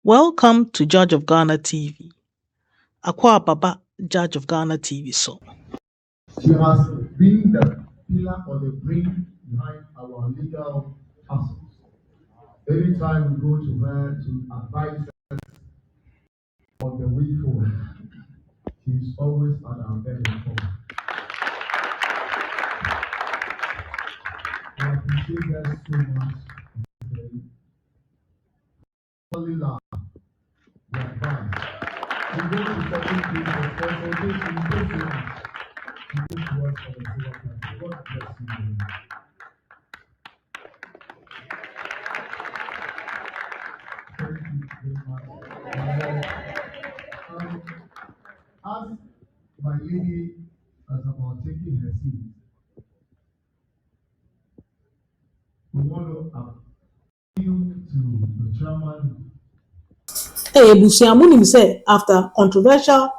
Welcome to Judge of Ghana TV. Akwa Baba, Judge of Ghana TV. So, she has been the pillar or the brain behind our legal hustles. Anytime we go to her to advise us on the way forward, she's always at our beck and call. I appreciate her so much. Only love, the advice. We go to certain things for consultation. We go to us. We go to us for the sake of God. God bless you. Thank you very much. As my lady is about taking her seat, we want to appeal to the chairman. Hey, Abusuapanin say after controversial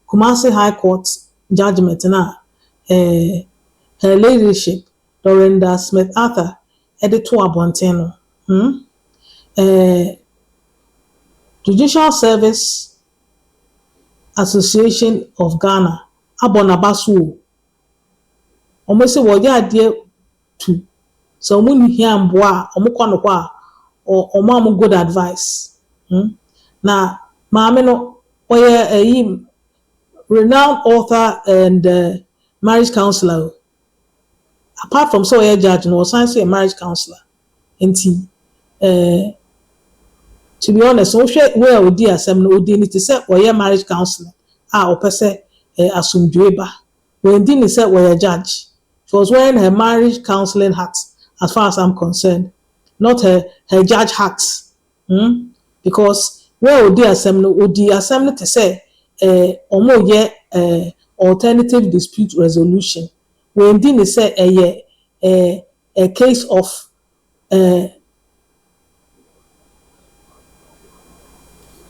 Kumasi High Court judgment her ladyship Dorinda Smith Arthur headed to Abonteno. Judicial Service Association of Ghana Abonabasu almost say what ya dear to so many here and boa or mom good advice. Now, Mammy no a renowned author and marriage counselor. Apart from so a judge, no science a marriage counselor. And to be honest, so where would dear some no need to say or marriage counselor. Or per se assume Jueba. When Dini said were a judge, she was wearing her marriage counseling hat, as far as I'm concerned, not her judge hat. Because where would the assembly to say alternative dispute resolution when Dini say a case of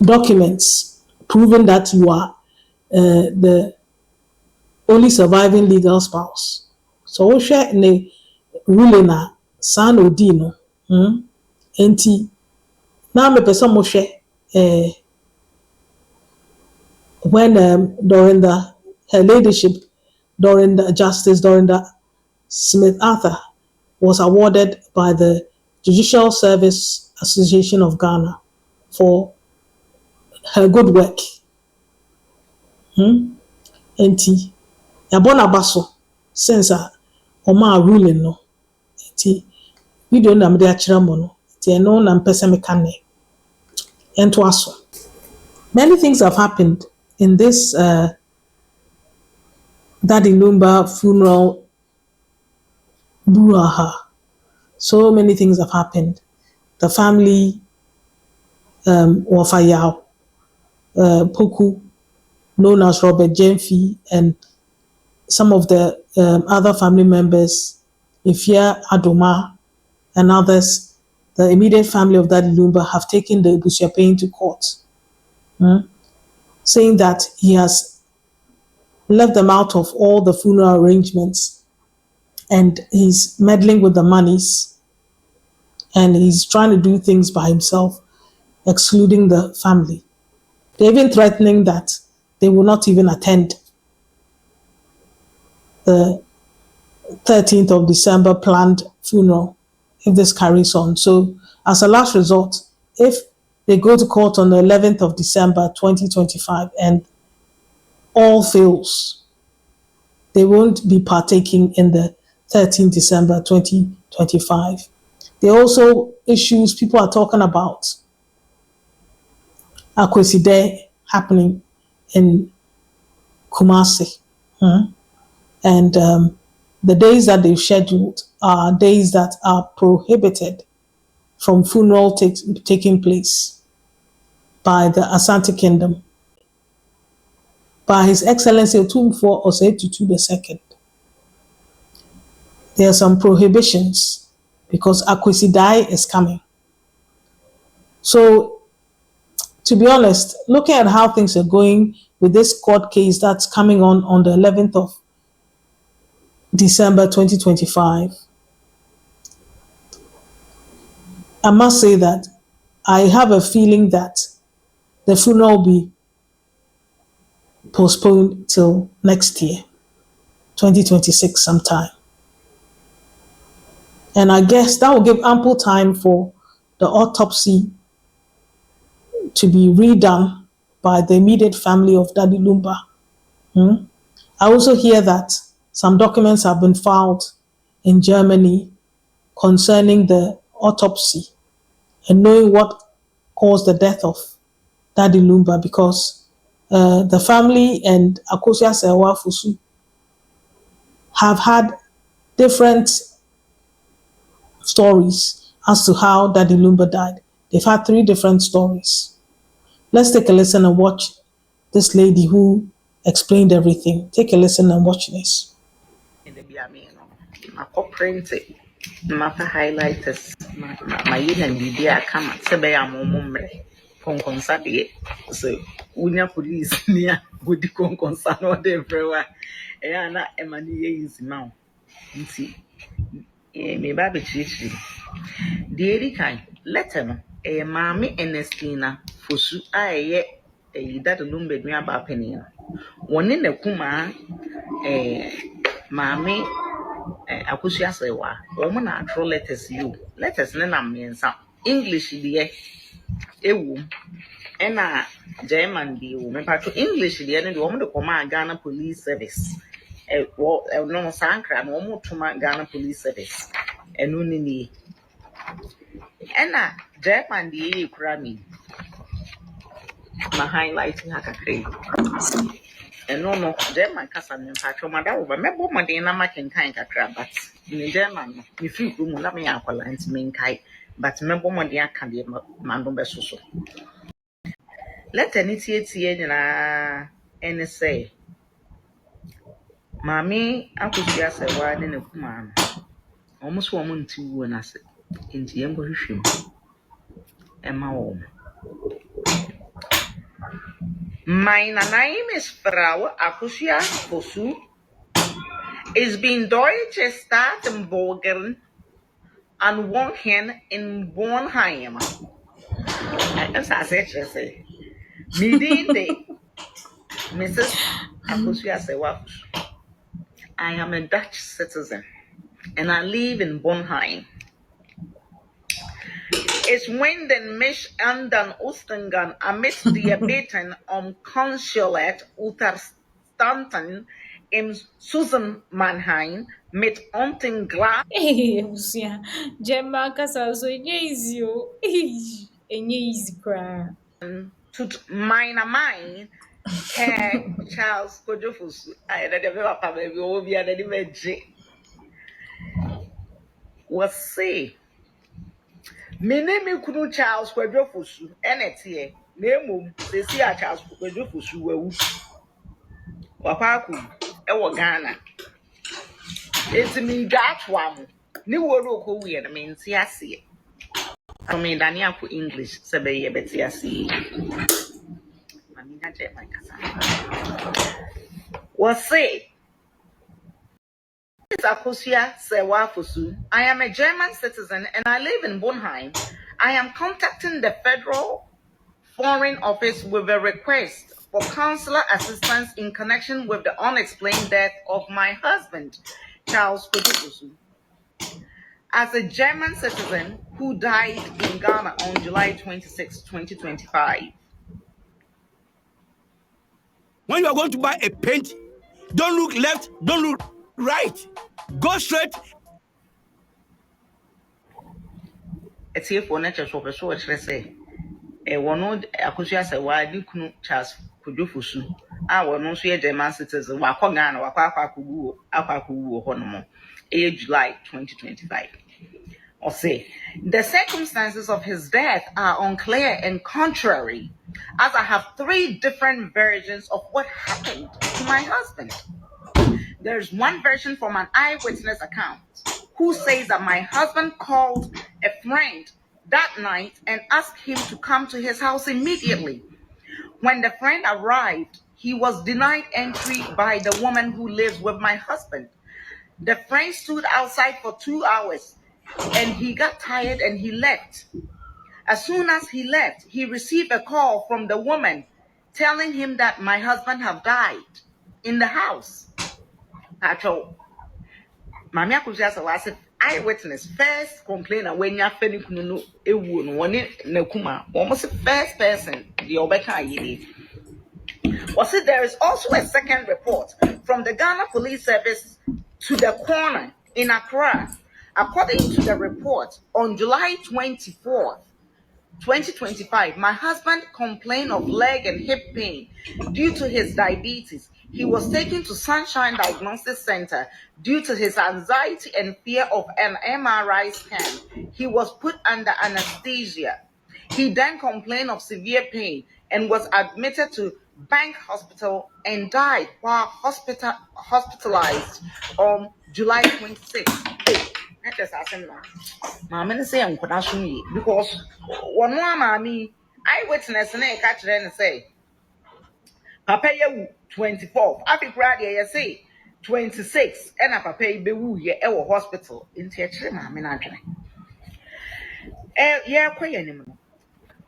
documents proving that you are the only surviving legal spouse. So we share ne ruling na san odino enti na me person mo share when Dorinda her ladyship Dorinda Smith Arthur was awarded by the Judicial Service Association of Ghana for her good work. Enti yabona baso since oma ruling no enti video na me de akira mo no enti eno na mpese me kane ento aso. Many things have happened in this Daddy Lumba funeral brouhaha. So many things have happened. The family Wafayao Poku, known as Robert Jemfi, and some of the other family members, Ifia Adoma, and others, the immediate family of Daddy Lumba have taken the Abusuapanin to court, saying that he has left them out of all the funeral arrangements and he's meddling with the monies and he's trying to do things by himself, excluding the family. They're even threatening that they will not even attend the 13th of December planned funeral if this carries on. So as a last resort, if they go to court on the 11th of December 2025 and all fails, they won't be partaking in the 13th December 2025. There are also issues people are talking about Akwesi Day happening in Kumasi. And the days that they've scheduled are days that are prohibited from funeral taking place by the Asante Kingdom, by His Excellency Otumfuo Osei Tutu II. There are some prohibitions because Akwesi Day is coming. So, to be honest, looking at how things are going with this court case that's coming on the 11th of December 2025, I must say that I have a feeling that the funeral will be postponed till next year, 2026 sometime. And I guess that will give ample time for the autopsy to be redone by the immediate family of Daddy Lumba. I also hear that some documents have been filed in Germany concerning the autopsy and knowing what caused the death of Daddy Lumba, because the family and Akosua Serwaa Fosuh have had different stories as to how Daddy Lumba died. They've had 3 different stories. Let's take a listen and watch this lady who explained everything. Take a listen and watch this. Mapa highlighters my yin media come sebe ya momomre konkonsa de so unya police nia godi konkonsa no de brewa na emani ye izima nti me ba be chichi de eri kan letter no maami Ernestina Fosuh aye Daddy Lumba nua ba pani no woni na kuma maami Akosua Serwaa woman na draw letters you letters na mensa English de ewu na German de ewu me patro English de no de woman de koma Ghana Police Service no sankra no woman tuma Ghana Police Service enu ni na German de e kura mi ma highlighting akakre no German kasa me patro madawo ba mebo modern na makenkan kakra but in German no me free room na me akwala ntime nkai but mebo modern aka de mando besoso let any tie nyina ene say mami Akosua Serwaa ne ne kuma no omo so omo nti wo na se enti yembo hwehwem ema wo my name is Frau Akosua Fosuh is being Deutsche Staatsbürgerin and wohnt hier in Bornheim. As I say, meeting the Mrs. Akosua Serwaa. I am a Dutch citizen and I live in Bornheim. Es wenden mich an den Ostengang mit der Bitten Konsulat unterstanden im Zusammenhang mit Unterglas. Busia. Gemma kasa so easy o. Enye easy cry. Tut meiner Meinung Herr Charles Fosuh. I had a papa baby will be at the image. Was say me name kunu Charles Fosuh enetie na emom se si a Charles Fosuh wawu wapaku e wo Ghana etimi gatwa mo ni woro ko wi na me nti ase so me dani akọ English se be ye beti ase mami na je my kasa was say Akosua Serwaa Fosuh. I am a German citizen and I live in Bornheim. I am contacting the Federal Foreign Office with a request for consular assistance in connection with the unexplained death of my husband, Charles Fosuh, as a German citizen who died in Ghana on July 26, 2025. When you are going to buy a paint, don't look left, don't look right. Go straight. It's here for nature so let's say. Wono Akosua Serwaa di kunu Charles Fosuh wono so ye German citizen wa kwa Ghana wa kwa akwakuwu ho no mo July 2025 or say the circumstances of his death are unclear and contrary as I have 3 different versions of what happened to my husband. There's one version from an eyewitness account who says that my husband called a friend that night and asked him to come to his house immediately. When the friend arrived, he was denied entry by the woman who lives with my husband. The friend stood outside for 2 hours and he got tired and he left. As soon as he left, he received a call from the woman telling him that my husband have died in the house. Mami Akosua say was eyewitness first complainer when ya feni kunu no ewu no woni na kuma almost first person the obeka yiri. Was it there is also a second report from the Ghana Police Service to the coroner in Accra. According to the report, on July 24th, 2025, my husband complained of leg and hip pain due to his diabetes. He was taken to Sunshine Diagnosis Center due to his anxiety and fear of an MRI scan. He was put under anesthesia. He then complained of severe pain and was admitted to Bank Hospital and died while hospitalized on July 26th. Not just asking now. Mama say I'm because one more mommy eyewitness and I catch it and say Papa you 24th. Happy Friday, you say 26 and a papa be woo ye hospital in theatre mammy not yeah quite anymore.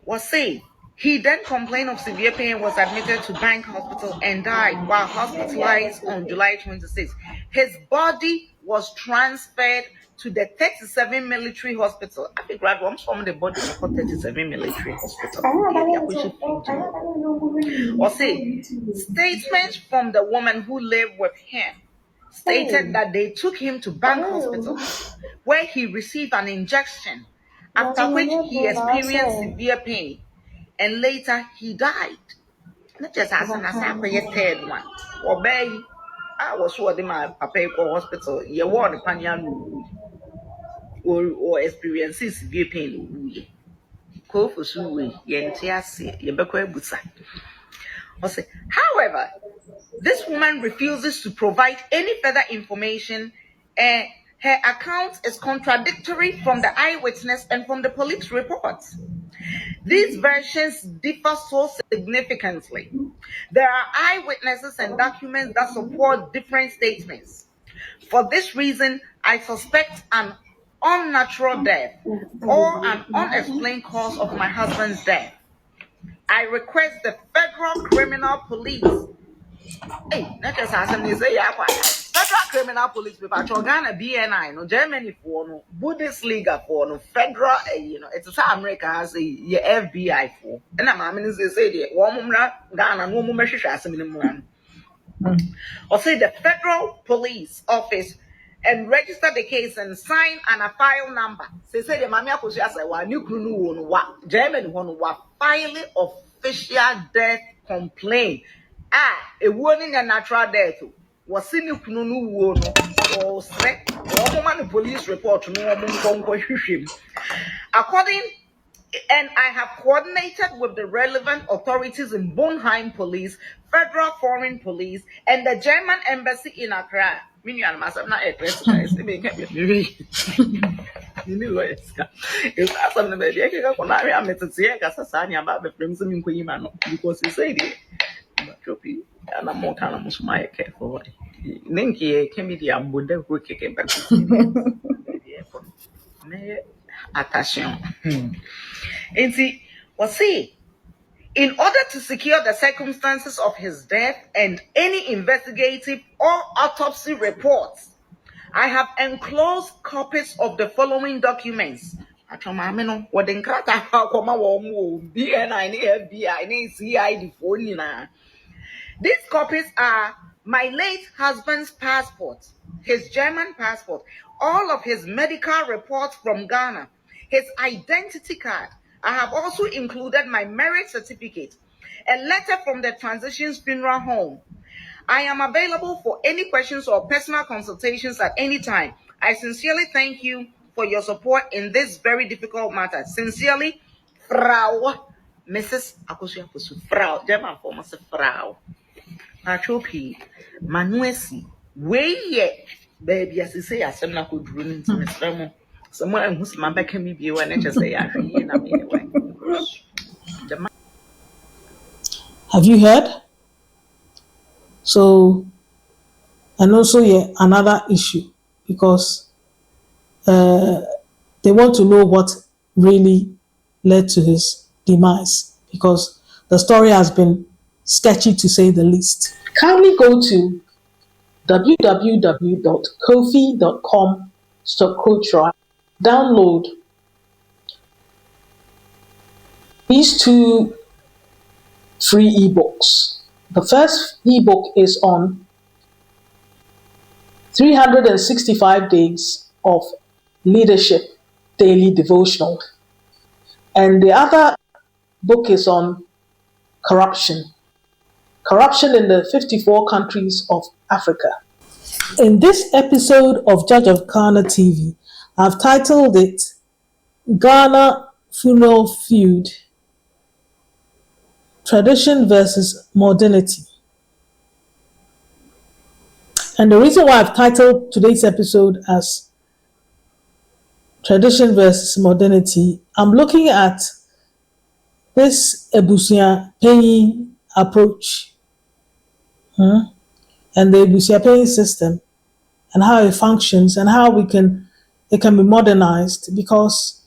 Was say he then complained of severe pain, was admitted to Bank Hospital and died while hospitalized on July 26th. His body was transferred to the 37 military hospital. I think I'm from the body of 37 military hospital. Or say statements from the woman who lived with him stated that they took him to Bank Hospital where he received an injection, after which he experienced severe pain, and later he died. Not just as an third one. Obey, I was sure the my papa hospital, you want the panyan or experiences severe pain. Fosuh, however, this woman refuses to provide any further information, and her account is contradictory from the eyewitness and from the police reports. These versions differ so significantly. There are eyewitnesses and documents that support different statements. For this reason, I suspect an unnatural death or an unexplained cause of my husband's death. I request the Federal Criminal Police. Hey, not just as I say, Federal Criminal Police, people, Ghana BNI, no Germany for no Bundesliga for no Federal, it's a America has a FBI for. And I'm going to say the Womra Ghana no more as a or say the Federal Police Office and register the case and sign a file number. Say the Mamia Akosua say wa new kunu no wa Germany one wa filing official death complaint. A warning a natural death. Was seen new kunu no or threat or man police report no according. And I have coordinated with the relevant authorities in Bonheim Police, Federal Foreign Police, and the German Embassy in Accra. In order to secure the circumstances of his death and any investigative or autopsy reports, I have enclosed copies of the following documents. These copies are my late husband's passport, his German passport, all of his medical reports from Ghana, his identity card. I have also included my marriage certificate, a letter from the Transitions Funeral Home. I am available for any questions or personal consultations at any time. I sincerely thank you for your support in this very difficult matter. Sincerely, Frau Mrs. Akosua Fosuh. Frau, German form is Frau. Achopi, Manuesi, way ye, baby, as you say, as I'm not good running to Miss Ramo. Someone who's my back can be one and just say, I feel anyway. Have you heard? So, and also another issue, because they want to know what really led to his demise, because the story has been sketchy to say the least. Kindly go to www.kofi.com/Kotra. Download these 2 free ebooks. The first ebook is on 365 days of leadership daily devotional. And the other book is on corruption in the 54 countries of Africa. In this episode of Judge of Ghana TV, I've titled it Ghana Funeral Feud, Tradition versus Modernity. And the reason why I've titled today's episode as Tradition versus Modernity, I'm looking at this Abusuapanin approach and the Abusuapanin system and how it functions and how it can be modernized, because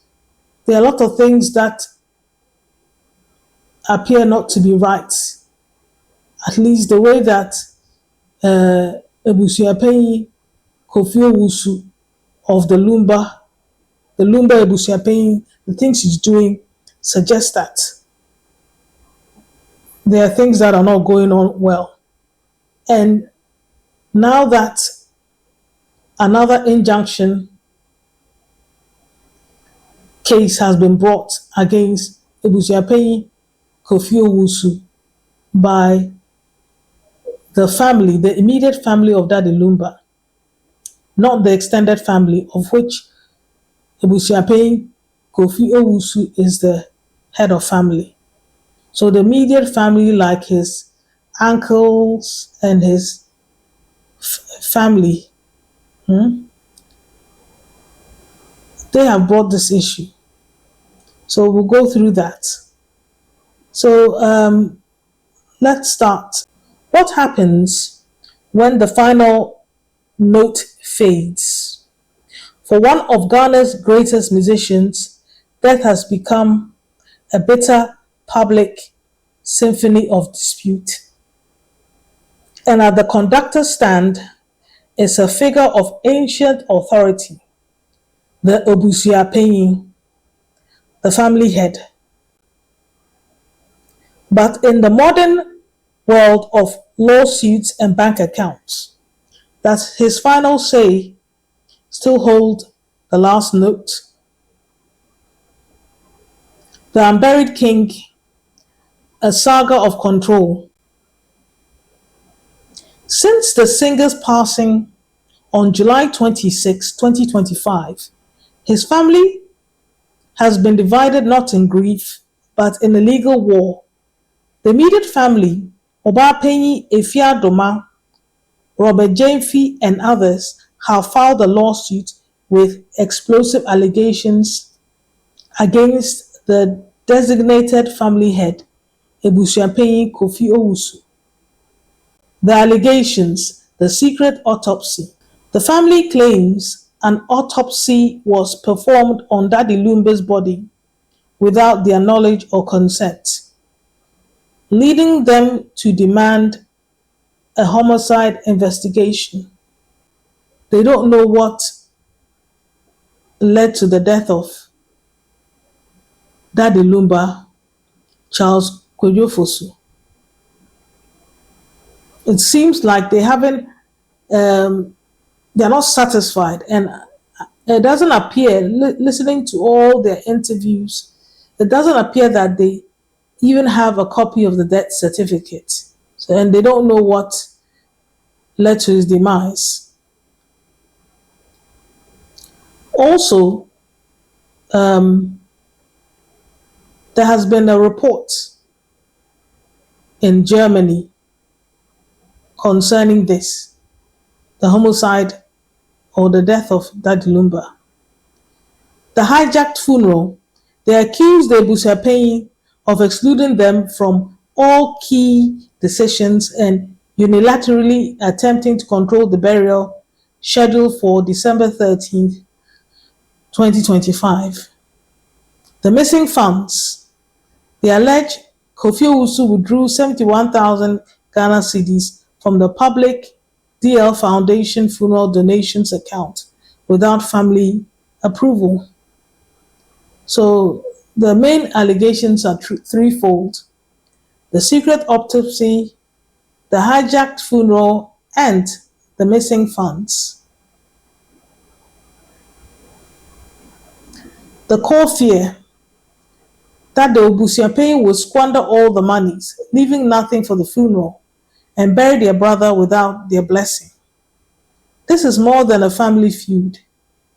there are a lot of things that appear not to be right. At least the way that Abusuapanin Kofi Owusu of the Lumba Abusuapanin, the things he's doing suggest that there are things that are not going on well. And now that another injunction case has been brought against Abusuapanin Kofi Owusu by the family, the immediate family of Daddy Lumba, not the extended family, of which Abusuapanin Kofi Owusu is the head of family. So the immediate family, like his uncles and his family, they have brought this issue. So we'll go through that. So let's start. What happens when the final note fades? For one of Ghana's greatest musicians, death has become a bitter public symphony of dispute. And at the conductor's stand is a figure of ancient authority, the Abusuapanin, the family head. But in the modern world of lawsuits and bank accounts, that his final say still hold the last note. The Unburied King, a saga of control. Since the singer's passing on July 26, 2025, his family has been divided not in grief, but in a legal war. The immediate family, Obapenyi Efiadoma, Robert Jamefi, and others, have filed a lawsuit with explosive allegations against the designated family head, Abusuapanin Kofi Owusu. The allegations: the secret autopsy. The family claims an autopsy was performed on Daddy Lumba's body without their knowledge or consent, leading them to demand a homicide investigation. They don't know what led to the death of Daddy Lumba, Charles Fosuh. It seems like they're not satisfied, and it doesn't appear, listening to all their interviews, it doesn't appear that they even have a copy of the death certificate. So, and they don't know what led to his demise. Also, there has been a report in Germany concerning this, the homicide or the death of Daddy Lumba. The hijacked funeral, they accused the Abusuapanin of excluding them from all key decisions and unilaterally attempting to control the burial scheduled for December 13th, 2025. The missing funds. The alleged Kofi Owusu withdrew 71,000 Ghana cedis from the public DL Foundation funeral donations account without family approval. So the main allegations are threefold: the secret autopsy, the hijacked funeral, and the missing funds. The core fear that the Obusuapanin would squander all the monies, leaving nothing for the funeral, and bury their brother without their blessing. This is more than a family feud.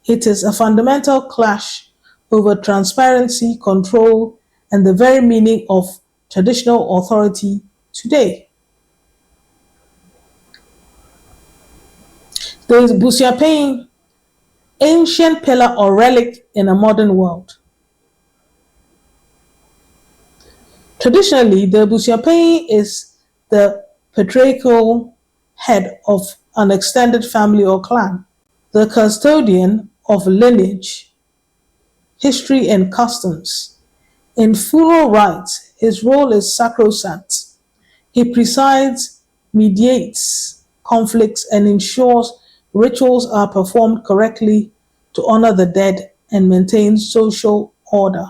It is a fundamental clash over transparency, control, and the very meaning of traditional authority today. The Obusuapanin, ancient pillar or relic in a modern world. Traditionally, the Obusuapanin is the patriarchal head of an extended family or clan, the custodian of lineage, history, and customs. In funeral rites, his role is sacrosanct. He presides, mediates conflicts, and ensures rituals are performed correctly to honor the dead and maintain social order.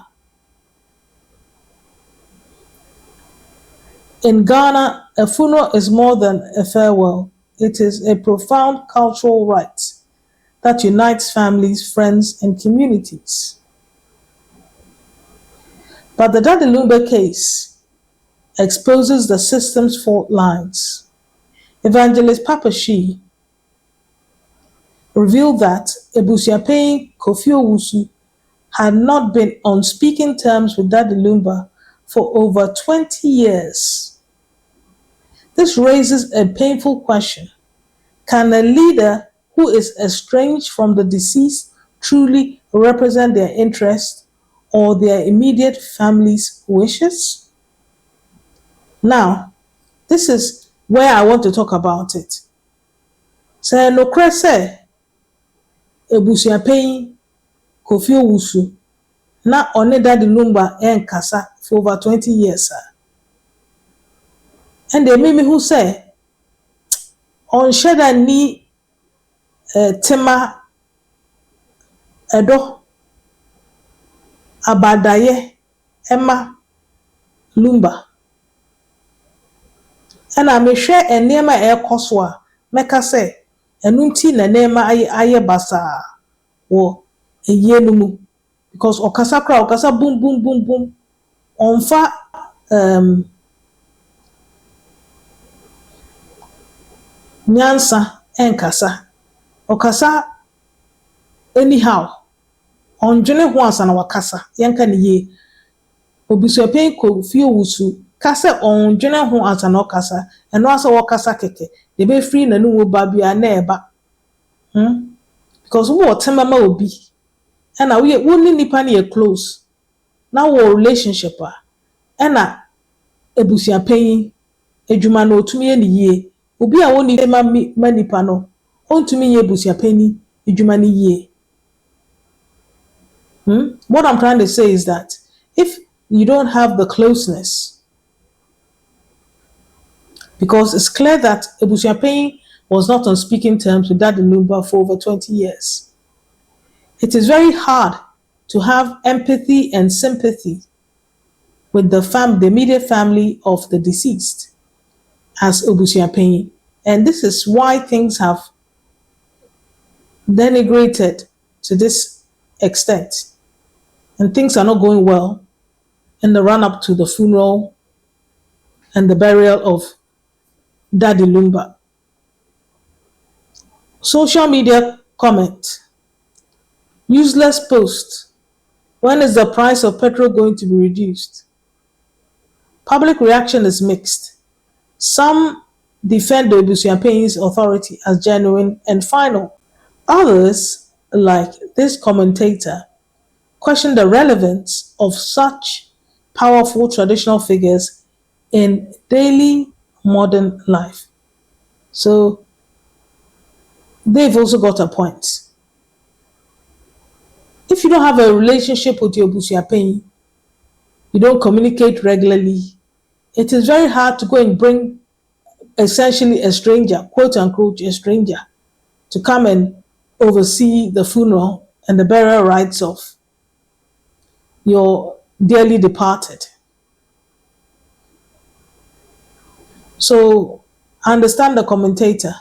In Ghana, a funeral is more than a farewell. It is a profound cultural rite that unites families, friends, and communities. But the Daddy Lumba case exposes the system's fault lines. Evangelist Papa Shi revealed that Obusuapanin Kofi Owusu had not been on speaking terms with Daddy Lumba for over 20 years. This raises a painful question. Can a leader who is estranged from the deceased truly represent their interests or their immediate family's wishes? Now, this is where I want to talk about it. Say no krese Obusuapanin Kofi Owusu na one Daddy Lumba kasa for over 20 years. And they made me who say on sheda ni tema edo abadaye Emma Lumba. And I may share a name Akosua meka say enunti na nema aye basa wo eyenumu because okasa boom boom boom boom onfa nyansa enkasa okasa anyhow onjene ho ansa na wakasa yanka ne ye Obusuapanin Kofi Owusu kasa onjene ho ansa na okasa eno asa wakasa keke de be free na nu ba bia na eba because wo tema ma obi and we woni nipa na close na wo relationship na Obusuapanin edwuma na otumi ye ne ye obi a woni ma nipa no ontumi ye Obusuapanin edwuma ne ye. What I'm trying to say is that if you don't have the closeness, because it's clear that Obusuapanin was not on speaking terms with Daddy Lumba for over 20 years, it is very hard to have empathy and sympathy with the immediate family of the deceased as Obusuapanin. And this is why things have denigrated to this extent. And things are not going well in the run-up to the funeral and the burial of Daddy Lumba. Social media comment. Useless post. When is the price of petrol going to be reduced? Public reaction is mixed. Some defend the Obusuapanin's authority as genuine and final. Others, like this commentator, question the relevance of such powerful traditional figures in daily modern life. So they've also got a point. If you don't have a relationship with your Obusuapanin, you don't communicate regularly, it is very hard to go and bring essentially a stranger, quote unquote, a stranger, to come and oversee the funeral and the burial rites of your dearly departed. So I understand the commentator.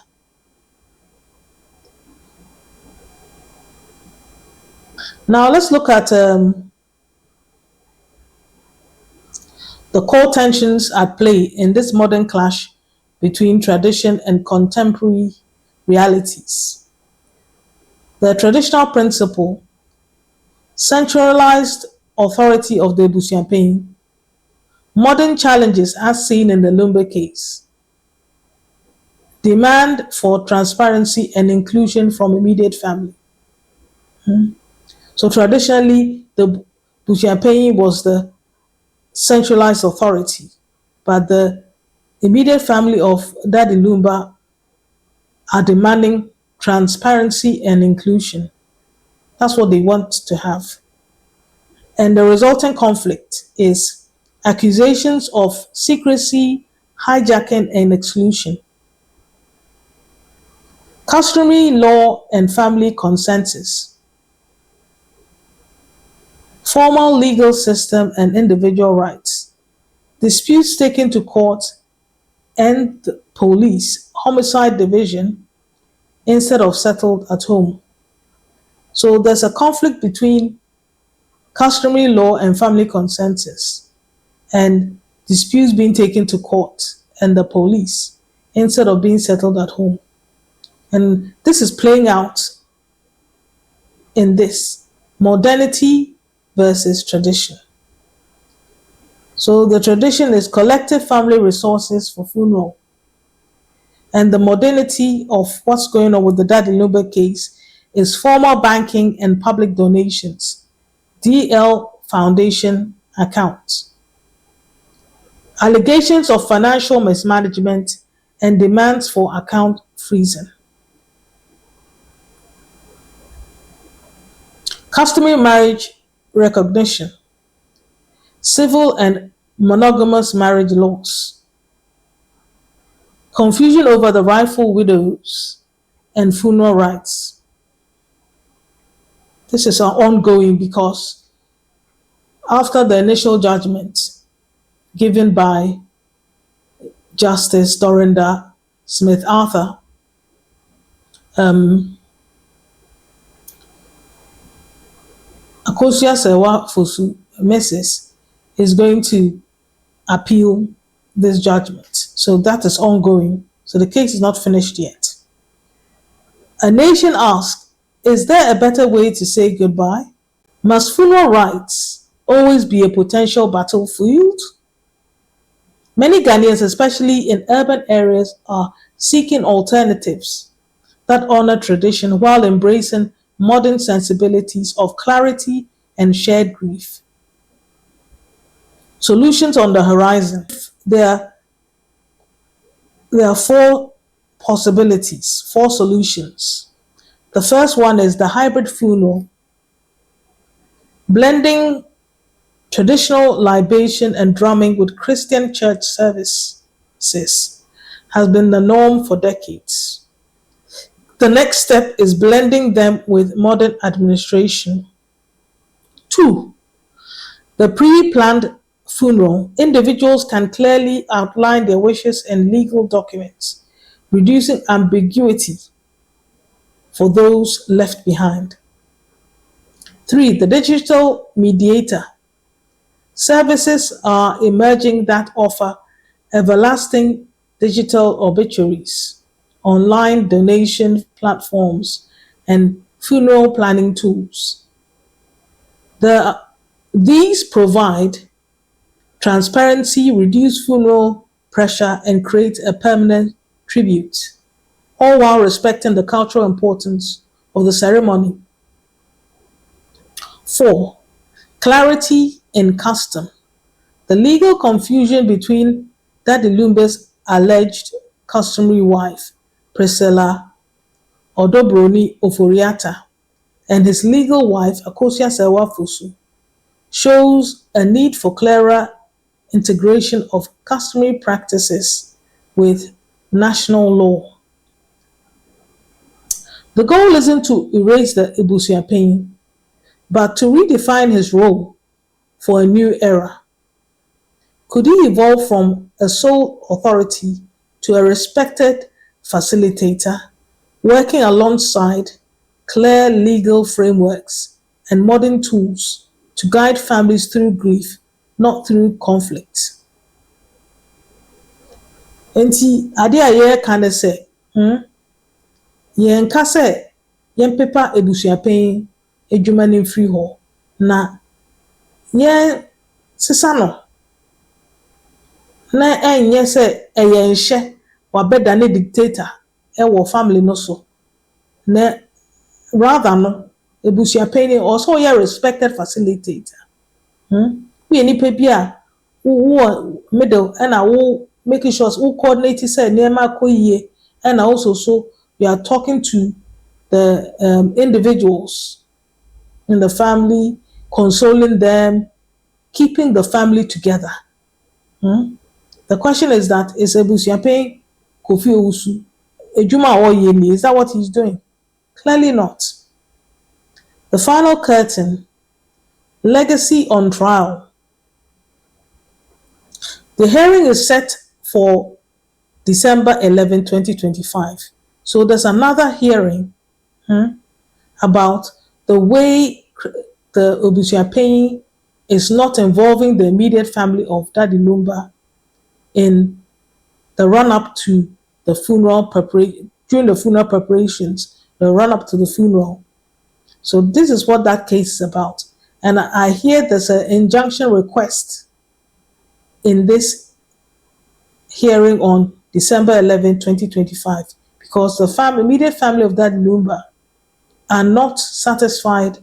Now let's look at the core tensions at play in this modern clash between tradition and contemporary realities. The traditional principle, centralized authority of the Abusuapanin, modern challenges as seen in the Lumba case, demand for transparency and inclusion from immediate family. So traditionally, the Abusuapanin was the centralized authority, but the immediate family of Daddy Lumba are demanding transparency and inclusion. That's what they want to have. And the resulting conflict is accusations of secrecy, hijacking, and exclusion. Customary law and family consensus. Formal legal system and individual rights. Disputes taken to court and the police, homicide division, instead of settled at home. So there's a conflict between customary law and family consensus and disputes being taken to court and the police instead of being settled at home. And this is playing out in this modernity versus tradition. So the tradition is collective family resources for funeral. And the modernity of what's going on with the Daddy Lumba case is formal banking and public donations, DL Foundation accounts. Allegations of financial mismanagement and demands for account freezing. Customary marriage recognition. Civil and monogamous marriage laws. Confusion over the rightful widows and funeral rites. This is ongoing because after the initial judgment given by Justice Dorinda Smith Arthur, Akosua Serwaa Fosuh, Mrs., is going to appeal this judgment. So that is ongoing. So the case is not finished yet. A nation asks, is there a better way to say goodbye? Must funeral rites always be a potential battlefield? Many Ghanaians, especially in urban areas, are seeking alternatives that honor tradition while embracing modern sensibilities of clarity and shared grief. Solutions on the horizon. There are four possibilities, four solutions. The first one is the hybrid funeral. Blending traditional libation and drumming with Christian church services has been the norm for decades. The next step is blending them with modern administration. 2. The pre-planned funeral. Individuals can clearly outline their wishes in legal documents, reducing ambiguity for those left behind. 3. The digital mediator. Services are emerging that offer everlasting digital obituaries, online donation platforms, and funeral planning tools. These provide transparency, reduce funeral pressure, and create a permanent tribute, all while respecting the cultural importance of the ceremony. 4. Clarity in custom. The legal confusion between Daddy Lumba's alleged customary wife, Priscilla, Odo Broni Ofori, and his legal wife, Akosua Serwaa Fosuh, shows a need for clearer integration of customary practices with national law. The goal isn't to erase the Abusuapanin, but to redefine his role for a new era. Could he evolve from a sole authority to a respected facilitator, working alongside clear legal frameworks and modern tools to guide families through grief, not through conflict? Enti ade a yɛreka ne sɛ, yɛnka sɛ yɛmpepa Abusuapanin adwuma no mfiri hɔ, na yɛnsesa no na ɛnyɛ sɛ ɛyɛ nhyɛ wabɛdane dictator ɛwɔ family no so. Na rather no, Abusuapanin also ɔyɛ respected facilitator. Woyɛ nipa bi a wowɔ middle ɛna wo making sure wo coordinate sɛ nneɛma akɔ yie, and also so you are talking to the individuals in the family, consoling them, keeping the family together. The question is that, is Abusuapanin Kofi Owusu ejuma a ɔyɛ ni, is that what he's doing? Clearly not. The final curtain, legacy on trial. The hearing is set for December 11, 2025. So there's another hearing about the way the Abusuapanin is not involving the immediate family of Daddy Lumba in the run-up to the funeral preparation, during the funeral preparations, the run-up to the funeral. So this is what that case is about. And I hear there's an injunction request in this hearing on December 11, 2025, because the immediate family of Daddy Lumba are not satisfied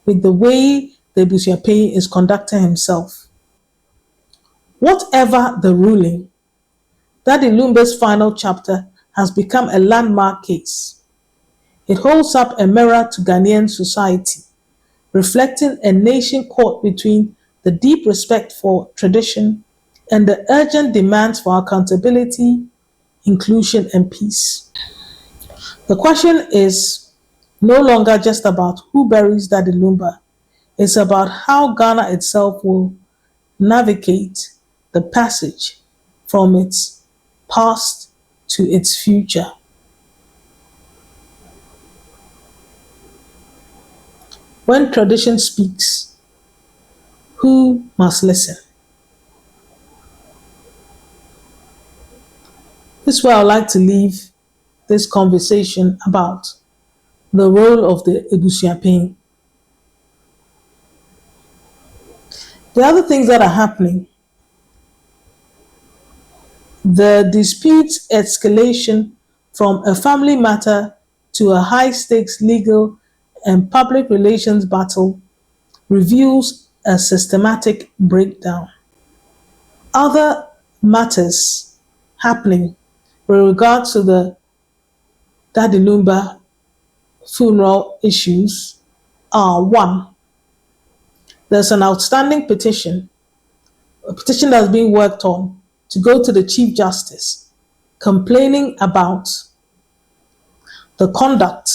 with the way the Abusuapanin is conducting himself. Whatever the ruling, Daddy Lumba's final chapter has become a landmark case. It holds up a mirror to Ghanaian society, reflecting a nation caught between the deep respect for tradition and the urgent demands for accountability, inclusion, and peace. The question is no longer just about who buries Daddy Lumba. It's about how Ghana itself will navigate the passage from its past to its future. When tradition speaks, who must listen? This is where I'd like to leave this conversation about the role of the Abusuapanin. The other things that are happening, the dispute escalation from a family matter to a high-stakes legal and public relations battle reveals a systematic breakdown. Other matters happening with regard to the Daddy Lumba funeral issues are: one, there's an outstanding petition, a petition that's being worked on to go to the Chief Justice, complaining about the conduct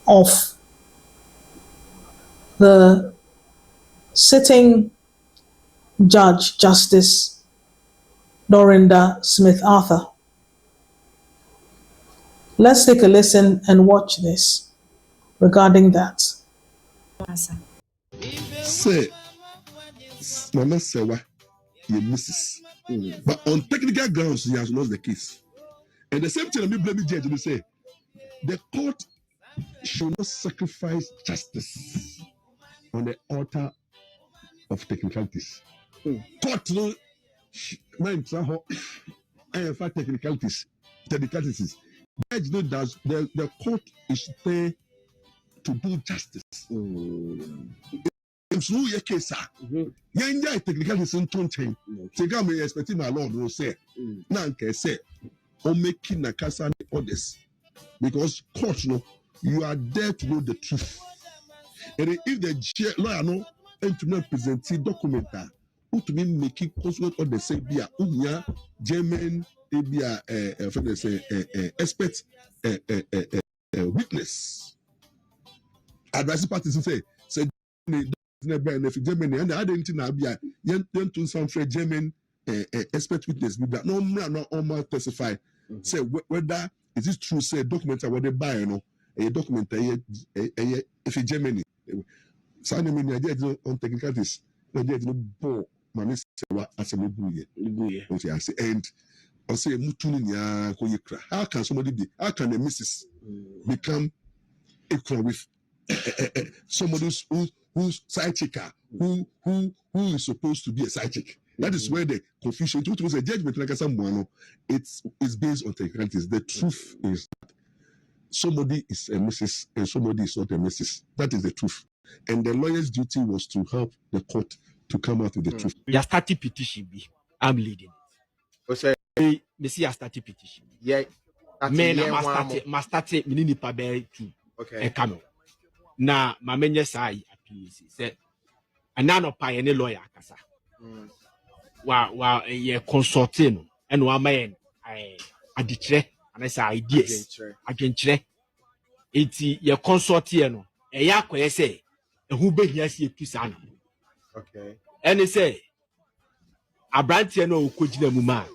of the sitting judge, Justice Dorinda Smith Arthur. Let's take a listen and watch this regarding that. Say, Mama Serwaa, you misses. But on technical grounds, he has lost the case. And the same thing, me blame the judge to say, the court should not sacrifice justice on the altar of technicalities. Court no mind and for technicalities. Judge no does the court is there to do justice. If no your case, yanya technicalities in tongue. Take me expecting my lord will say, Nanke say, or making a casa orders. Because court no, you are there to know the truth. And if the lawyer no and to not present the document, to me make it consulate or the say be a unya German be a expert witness. Advice parties say Germany and I didn't know be a young to some German expert witness be that no almost testify. Say whether is this true? Say document what they buy, you know, a document if in Germany. So many ideas on technicalities. No, there's no ball. Mami Serwaa as a mubuye. And I say mutuni koyekra. How can somebody be? How can a Mrs. become equal with somebody who's side checker, who is supposed to be a side check? That is where the confusion. It was a judgment like someone. It's based on technicalities. The truth is that somebody is a Mrs. and somebody is not a Mrs. That is the truth. And the lawyer's duty was to help the court to come out with the truth. You started petition. I'm leading. Okay. Me see you started petition. Yeah. Men must start mini pabe too. Okay. Kano. Na mamenye sai appeals. Say anano pa any lawyer kasa. Wa ye consulting and wa man adichre and I say ideas. Agenchre. Iti ye consulting no. Eya koye say who be here see pisana. Okay. And he say Abrantia no kujina muma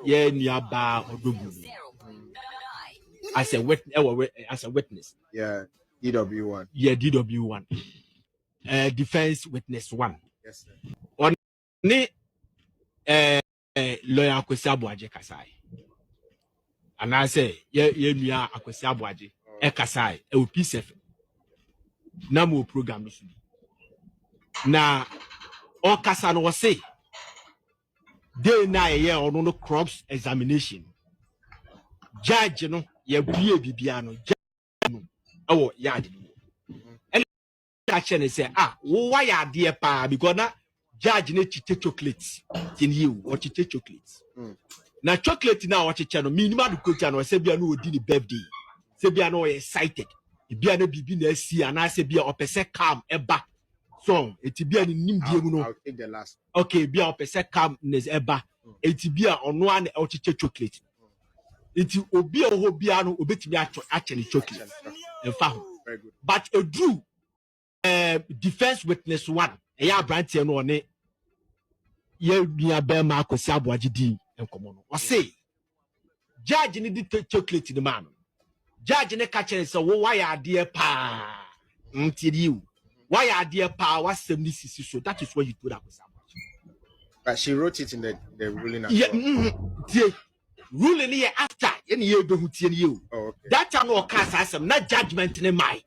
ye niaba Odo Broni as a witness. Yeah, DW1. Yeah, DW1. Defense witness 1. Yes, sir. On ni lawyer Akosua Abuaje kasai. And I say ye nua Akosua Abuaje kasai e P7. Na mo program no na o kasa no say day na ye ono no crops examination judge no ye bie bibia no judge no ewo yard and actually say why ya there pa because na judge na chite chocolate tin you or chite chocolate na chocolate na o chiche no minimum education no say bia no odi ni birthday say bia no excited bia na bibi na asi ana say bia opese calm eba so etibia ni nimdie mu no I'll take the last. Okay bia opese calmness eba etibia ono an ochiche chocolate eti obi oho bia no obetimi achene chocolate enfa ho Very good. but Odu defense witness 1 eya brantie no one ye bia be ma Akosua Abuaje din enkomo no o say judge ni di chocolate ni man judge ne ka chere say wo why ade pa ntiri you why are there power 76 so that is what you told Akosua Abuaje. But she wrote it in the ruling as yeah, well. The ruling here after any year do you. Oh, okay. That time no case as not judgment in my.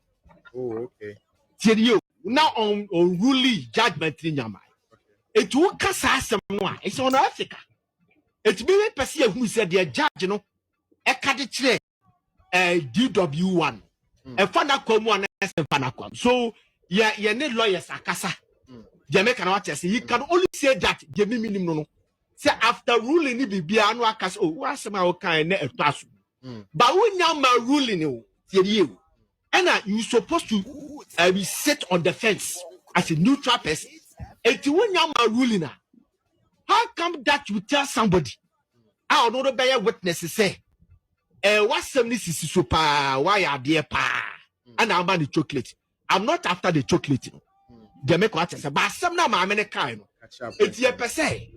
Oh, okay. Tell you now on ruling judgment in your mind. Okay. It will cast as no it's on Africa. It's be a person who said the judge no e kadichere DW1 e fana komu an fana kom. So yeah, need lawyers akasa. Jamaica na say he can only say that the minimum no. Say after ruling ni bibia no akasa oh wasema o kan na etaso. But when now my ruling no you and you supposed to be sit on the fence as a neutral person. And when now my ruling how come that you tell somebody I don't know be witnesses say what some this is super why are there pa and I'm the chocolate. I'm not after the chocolate. They make what I say, but some now my many kind. It's your per se.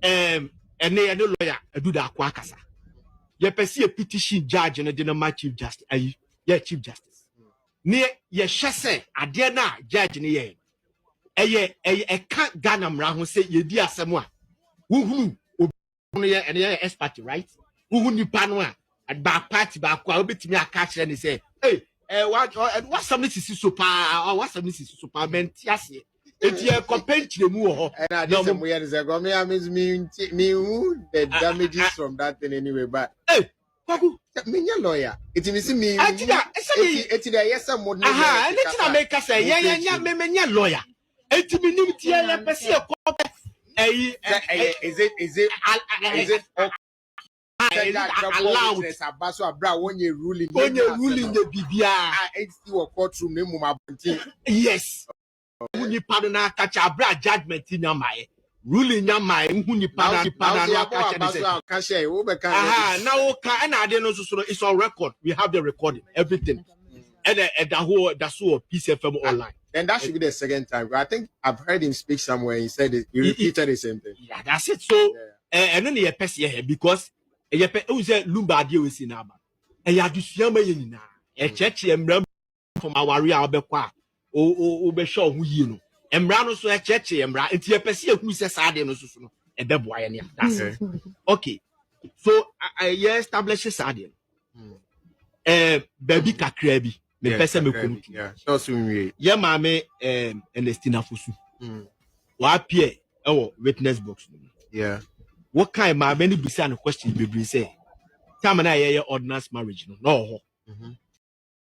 And they no lawyer do that kwakasa. Your per se a petition judge and a dinner chief justice. Yeah, chief justice. Near ye shase a dear na judge near. A can't ganam round who say ye dear someone. Who and you're expert, right? Who knew panwa at back party back while bit me a catch and he say, hey. What some this is super or what some this is super mentias it's your compare to the more and I did some weird ago. Me who the damages from that thing anyway, but hey, me lawyer. It is me. I did that. It's yes, some more. Aha, and it's not make us say, yeah, me lawyer. It's me, yeah, is it allowed. Abaso abra wonye ruling. Ruling the BBA. It's still a courtroom name mumabunti. Yes. Huni padona kacha abra judgment in your mind. Ruling your mind. Huni padona kacha. Now it's on record. We have the recording, everything. And that's whole PCFM online. And that should be the second time. I think I've heard him speak somewhere. He said it, he repeated the same thing. Yeah, that's it. So, and then you pass here because you say Lumba deal with Sinaba. And you have to see me a church from our real Bequa. Be sure who you know. And Brown also a church and you pass here who says I didn't know. And the boy, that's it. Okay. So, I established Sadian. Baby Kakrebi. Me pese me kum. Yeah. So soon yeah, mame Ernestina Fosuh. Wa appear witness box. Yeah. What kind of many bisa question be say? Time na ye ordinance marriage no.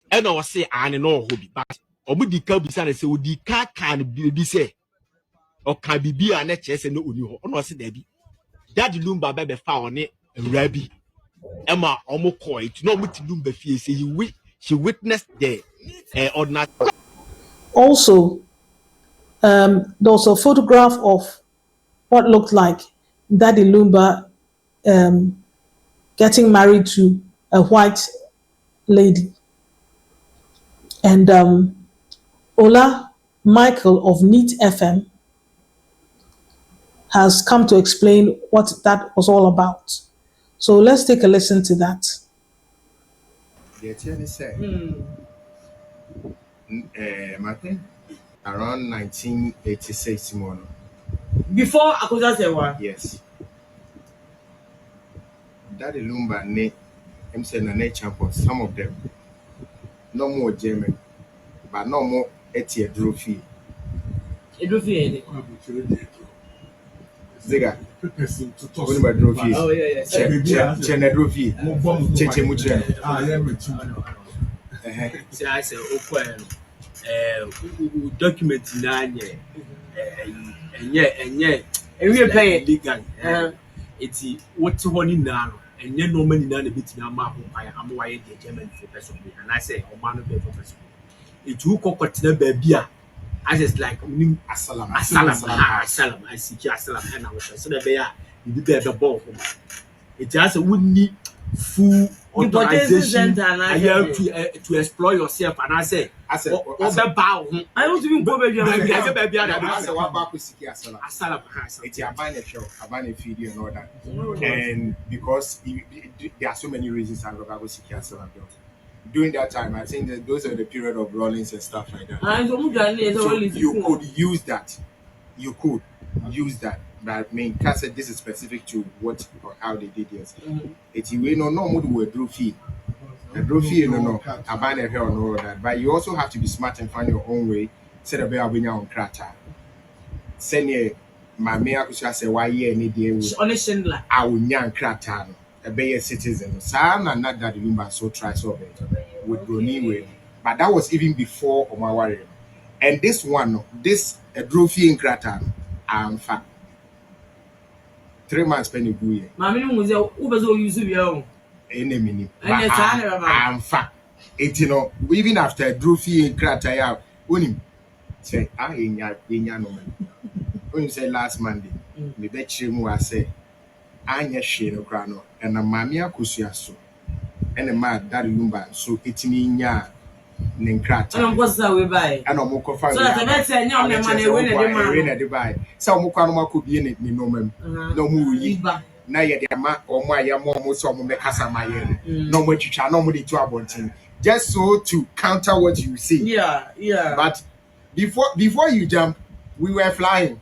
And I was say I no hobby but obu di ka bisa na say odi ka kan be say o kan bibi a na chese no oni ho. No say da bi. That Lumba be fa oni rabi. Emma omo coit no muti Lumba fie say she witnessed the ordinance. Also, there was a photograph of what looked like Daddy Lumba getting married to a white lady. And Ola Michael of Neat FM has come to explain what that was all about. So let's take a listen to that. I think around 1986, before Akosua Serwaa. Yes. Daddy Lumba him said na champion. Some of them no more German, but no more Etie Drophy. Ziga. Trophy. Oh yeah. Trophy. Cheche Mutre. See, I say, document and we pay legal. It's what's one now, and yet no money none a bit now. I'm away the German for person, and I say, oh man, for person. It will cocktail baby. I just like assalam. I see assalam, and I was so that they are the ball. It just wouldn't need full authorization to explore yourself. And I said, bow. I don't even go baby. I said, what back with assalam? It's a banner show, a banner video, and all that. And because there are so many reasons I'm going to seek assalam. During that time, I think that those are the period of rollings and stuff like that. So you could use that. You could use that. But I mean, said this is specific to what or how they did this. It's we no more do a trophy. A trophy, no, a banner here and all that. But you also have to be smart and find your own way. Set a bear when you're on Krata. Send ye, my mayor could say, why ye any day with I will young Krata. A Bay citizen. Sam and not that Lumba so try so with Broni way. But that was even before Oma Warrior. And this one, this a trophy in Kratan, fact. 3 months penny good. Mammy was Uber use your enemy. I'm fact. It even after a trophy in Krataya, when say, I ain't no man. When you say last Monday, the bet you I say. Anya shino grano and a mamia Akosua and a mad Daddy Lumba so it's me nya Ninkrat. And what's that we buy? And I'm more confined. So that's a young man win a divide. So Mukanoma could be in it, no mem. No movie. Now you're the ma or my yamo, some make us my no more chicha, no more to abonting. Just so to counter what you see. Yeah. But before you jump, we were flying.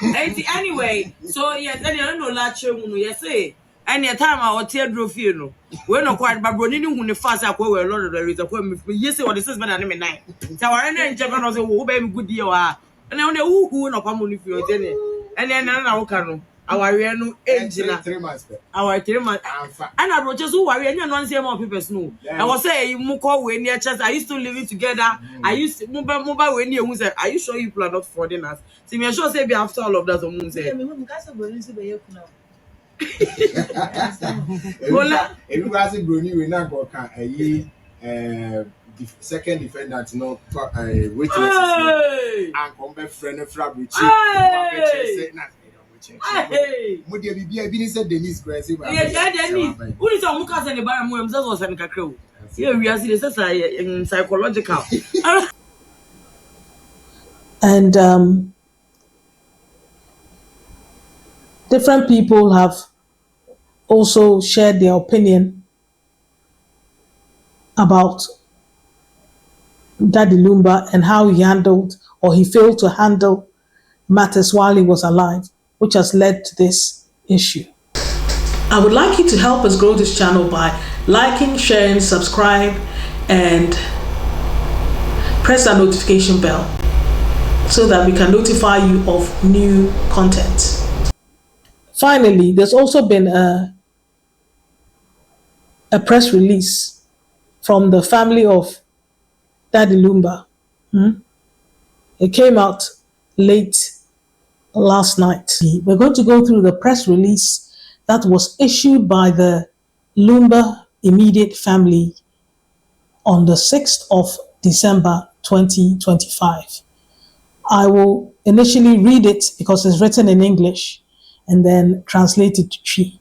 Anyway, so yes, I don't know that yes, say. Any time I will tear trophy, no. We're not quite but Broni who the fast I go a lot of the reason. Yes, what this is better than me. So I and Japan was a baby good deal. And I know who no come on for your and then I can our real engine 3 months. Our 3 months. And I wrote just who are and non say more people know. I was saying Muko when near chest. I used to living together. I used to mobile when you who said, are you sure you plan not for dinners? See me sure say after all of that on say. Everybody Broni we not go can second defendant no witness and come back friend of Fabrici. Mudia be be said Denise Gracie. Yeah, Denise. Who is on Mukas and the Baram themselves and Cacro? Here we are seeing this psychological. And different people have also shared their opinion about Daddy Lumba and how he handled or he failed to handle matters while he was alive, which has led to this issue. I would like you to help us grow this channel by liking, sharing, subscribe, and press that notification bell so that we can notify you of new content. Finally, there's also been a press release from the family of Daddy Lumba. It came out late last night. We're going to go through the press release that was issued by the Lumba immediate family on the 6th of December 2025. I will initially read it because it's written in English and then translate it to Twi.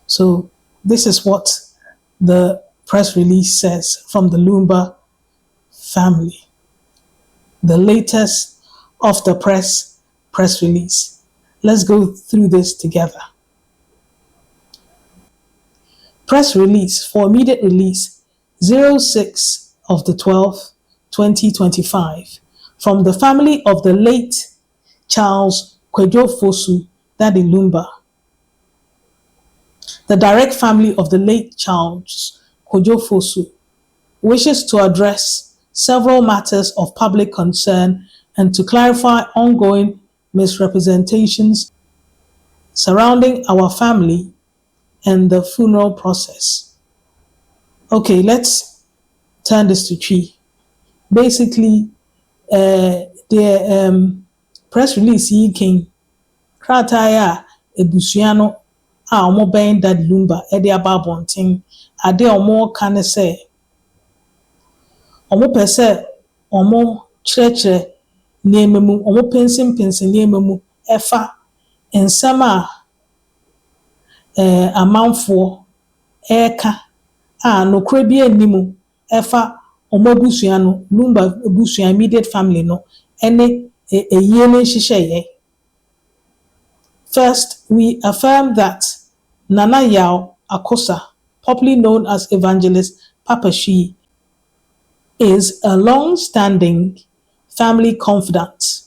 So this is what the press release says from the Lumba family. The latest of the press release. Let's go through this together. Press release for immediate release 06 of the 12th, 2025 from the family of the late Charles Fosuh, Daddy Lumba. The direct family of the late Charles Fosuh wishes to address several matters of public concern and to clarify ongoing misrepresentations surrounding our family and the funeral process. Okay, let's turn this to Twi. Basically, the press release he came krataya ebusuano a omo ben Daddy Lumba e de ababonten ade omo kan say omo pese omo chire niemamu omo pensin niemamu efa ensama amanfo eka nokre bi animu efa omo busuano Lumba busuan immediate family no ene eyene hihye. First, we affirm that Nana Yao Akosua, popularly known as Evangelist Papa Shi, is a long-standing family confidant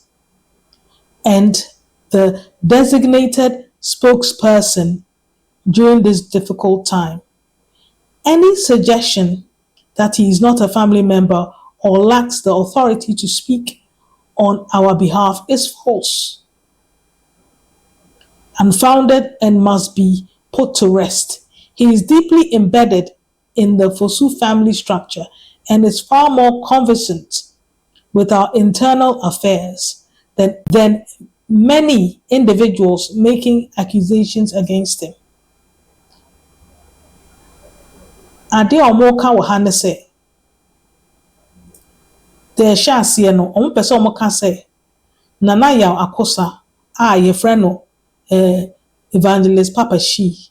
and the designated spokesperson during this difficult time. Any suggestion that he is not a family member or lacks the authority to speak on our behalf is false, unfounded, and must be put to rest. He is deeply embedded in the Fosuh family structure and is far more conversant with our internal affairs than many individuals making accusations against him. Ade omo ka wo hane se de sha ase no omo pese omo ka se Nana Yao Akosua a ye friend no Evangelist Papa Shi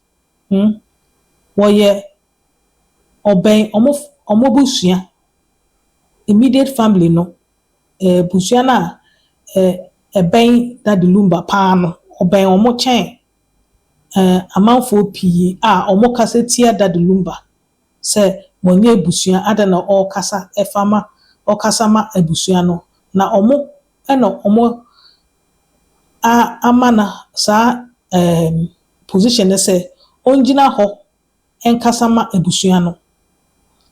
woye oben omo busua immediate family no busua na ben Daddy Lumba pa no oben omo chen amanfo pii a omo kasa tia Daddy Lumba se monye busua adana o kasa efama o kasa ma busua no na omo omo amana sa position say onjina ho enkasa ma busua no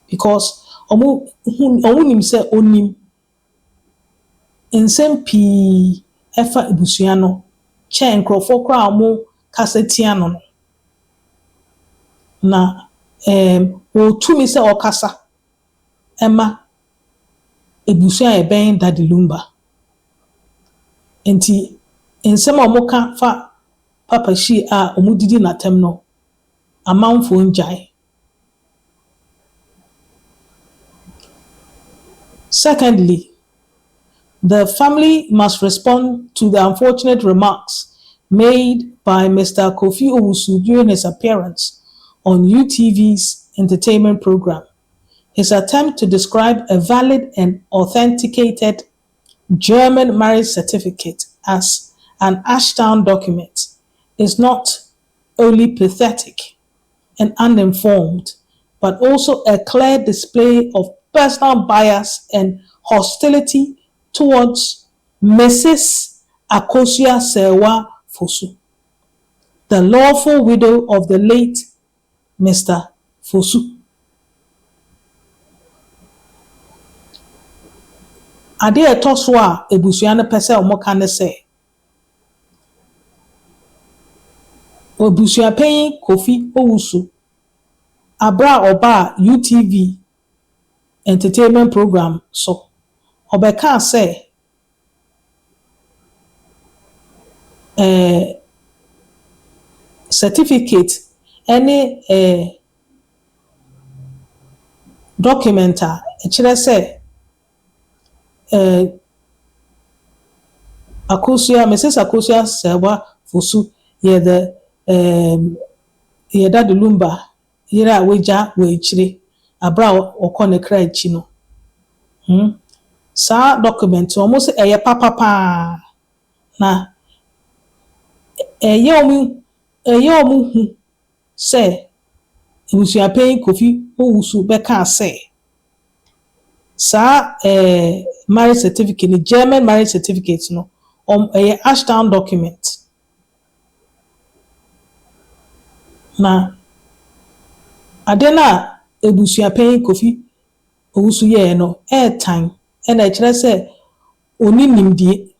because omo nim say onim ensem pii efa busua no chen krofo kra omo kasa tia no na o tumi say o kasa ema busua ben Daddy Lumba enti ensem omo ka fa papa shi a omudidi natem no amanfo njai. Secondly, the family must respond to the unfortunate remarks made by Mr. Kofi Owusu during his appearance on UTV's entertainment program. His attempt to describe a valid and authenticated German marriage certificate as an Ashtown document is not only pathetic and uninformed, but also a clear display of personal bias and hostility towards Mrs. Akosua Serwaa Fosuh, the lawful widow of the late Mr. Fosuh. Ade eto so a ebusua no pese omoka ne se Obusuapanin Kofi Owusu abra oba UTV entertainment program so obeka say certificate any documenta e kire say Akosua Mrs. Akosua Serwaa Fosuh ye the ye da de Lumba yira weja we chire abra okone kra echi no sa document almost eye papa na eye omu hu say Obusuapanin Kofi Owusu beka say sa marriage certificate the German marriage certificate no a Ashtown document na adena Obusuapanin Kofi Owusu ye no airtime and I kire say oni nimdie